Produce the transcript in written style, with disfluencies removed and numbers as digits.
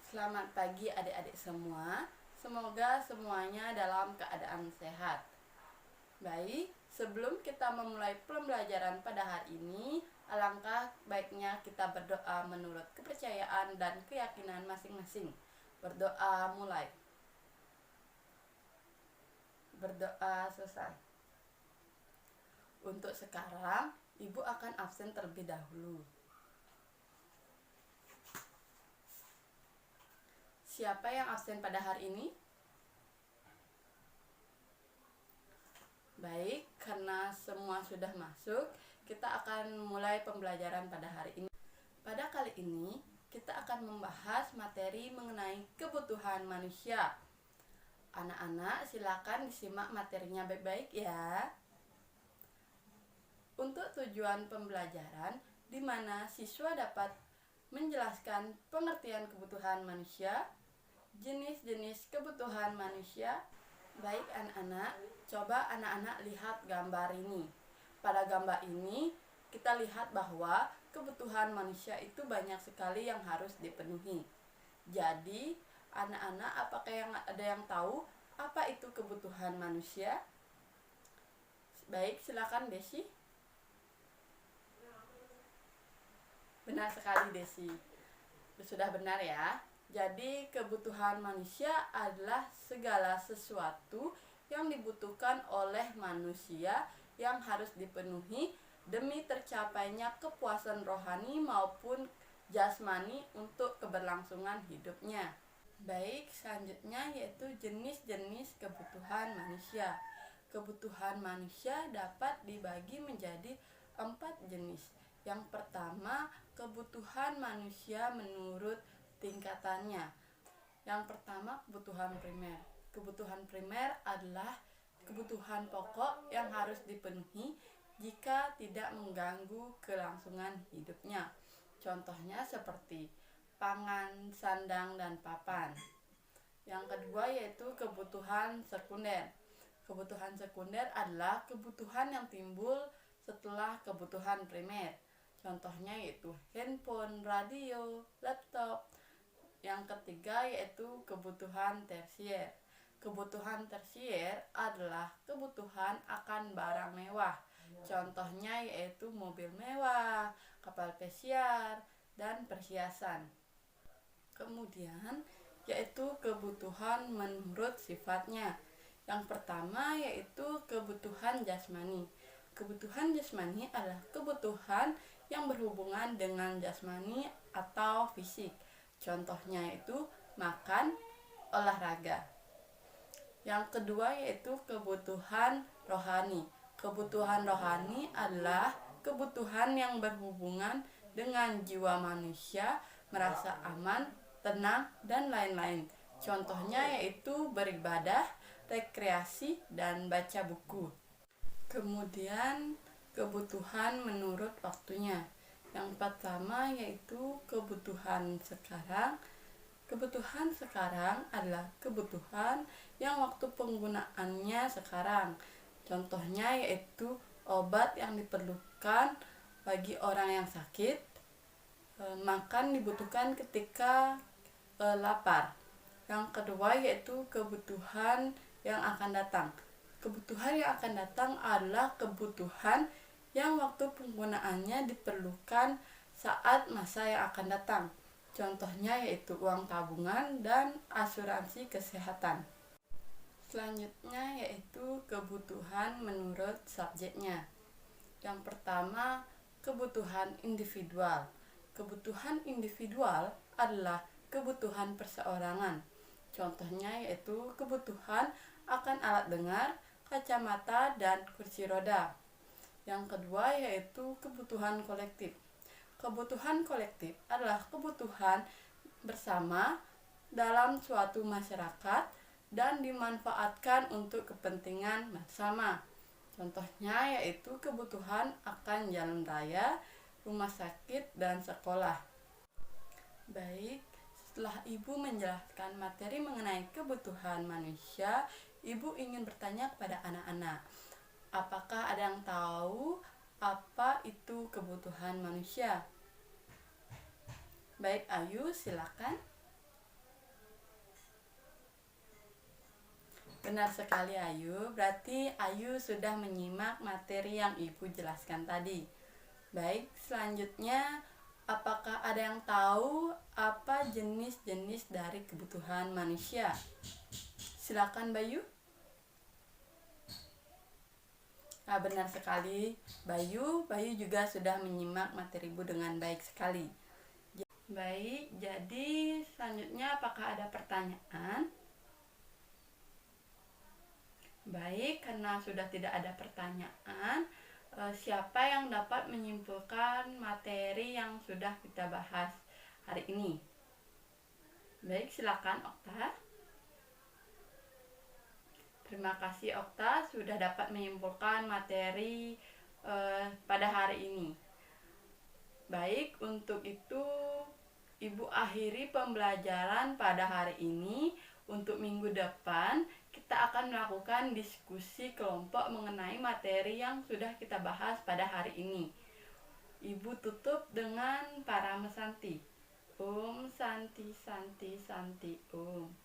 Selamat pagi adik-adik semua. Semoga semuanya dalam keadaan sehat. Baik, sebelum kita memulai pembelajaran pada hari ini, alangkah baiknya kita berdoa menurut kepercayaan dan keyakinan masing-masing. Berdoa mulai. Berdoa selesai. Untuk sekarang, Ibu akan absen terlebih dahulu. Siapa yang absen pada hari ini? Baik, karena semua sudah masuk, kita akan mulai pembelajaran pada hari ini. Pada kali ini, kita akan membahas materi mengenai kebutuhan manusia. Anak-anak, silakan disimak materinya baik-baik ya. Untuk tujuan pembelajaran, di mana siswa dapat menjelaskan pengertian kebutuhan manusia, jenis-jenis kebutuhan manusia. Baik anak-anak, coba anak-anak lihat gambar ini. Pada gambar ini, kita lihat bahwa kebutuhan manusia itu banyak sekali yang harus dipenuhi. Jadi, anak-anak, apakah ada yang tahu apa itu kebutuhan manusia? Baik, silakan Desi. Benar sekali Desi. Sudah benar ya. Jadi kebutuhan manusia adalah segala sesuatu yang dibutuhkan oleh manusia yang harus dipenuhi demi tercapainya kepuasan rohani maupun jasmani untuk keberlangsungan hidupnya. Baik, selanjutnya yaitu jenis-jenis kebutuhan manusia. Kebutuhan manusia dapat dibagi menjadi 4 jenis. Yang pertama, kebutuhan manusia menurut tingkatannya. Yang pertama, kebutuhan primer. Kebutuhan primer adalah kebutuhan pokok yang harus dipenuhi jika tidak mengganggu kelangsungan hidupnya. Contohnya seperti pangan, sandang, dan papan. Yang kedua yaitu kebutuhan sekunder. Kebutuhan sekunder adalah kebutuhan yang timbul setelah kebutuhan primer. Contohnya yaitu handphone, radio, laptop. Yang ketiga yaitu kebutuhan tersier. Kebutuhan tersier adalah kebutuhan akan barang mewah. Contohnya yaitu mobil mewah, kapal pesiar, dan perhiasan. Kemudian yaitu kebutuhan menurut sifatnya. Yang pertama yaitu kebutuhan jasmani. Kebutuhan jasmani adalah kebutuhan yang berhubungan dengan jasmani atau fisik. Contohnya yaitu makan, olahraga. Yang kedua yaitu kebutuhan rohani. Kebutuhan rohani adalah kebutuhan yang berhubungan dengan jiwa manusia, merasa aman, tenang, dan lain-lain. Contohnya yaitu beribadah, rekreasi, dan baca buku. Kemudian kebutuhan menurut waktunya. Yang pertama yaitu kebutuhan sekarang. Kebutuhan sekarang adalah kebutuhan yang waktu penggunaannya sekarang. Contohnya yaitu obat yang diperlukan bagi orang yang sakit, makan dibutuhkan ketika lapar. Yang kedua yaitu kebutuhan yang akan datang. Kebutuhan yang akan datang adalah kebutuhan yang waktu penggunaannya diperlukan saat masa yang akan datang. Contohnya yaitu uang tabungan dan asuransi kesehatan. Selanjutnya yaitu kebutuhan menurut subjeknya. Yang pertama, kebutuhan individual. Kebutuhan individual adalah kebutuhan perseorangan. Contohnya yaitu kebutuhan akan alat dengar, kacamata, dan kursi roda. Yang kedua yaitu kebutuhan kolektif. Kebutuhan kolektif adalah kebutuhan bersama dalam suatu masyarakat dan dimanfaatkan untuk kepentingan bersama. Contohnya yaitu kebutuhan akan jalan raya, rumah sakit, dan sekolah. Baik, setelah Ibu menjelaskan materi mengenai kebutuhan manusia, Ibu ingin bertanya kepada anak-anak, apakah ada yang tahu apa itu kebutuhan manusia? Baik, Ayu, silakan. Benar sekali Ayu, berarti Ayu sudah menyimak materi yang Ibu jelaskan tadi. Baik, selanjutnya apakah ada yang tahu apa jenis-jenis dari kebutuhan manusia? Silakan Bayu. Nah, benar sekali Bayu juga sudah menyimak materi Ibu dengan baik sekali. Baik, jadi selanjutnya apakah ada pertanyaan? Baik, karena sudah tidak ada pertanyaan, siapa yang dapat menyimpulkan materi yang sudah kita bahas hari ini? Baik, silakan Okta. Terima kasih Okta sudah dapat menyimpulkan materi pada hari ini. Baik, untuk itu Ibu akhiri pembelajaran pada hari ini. Untuk minggu depan kita akan melakukan diskusi kelompok mengenai materi yang sudah kita bahas pada hari ini. Ibu tutup dengan Parama Santi. Om Santi Santi Santi Om.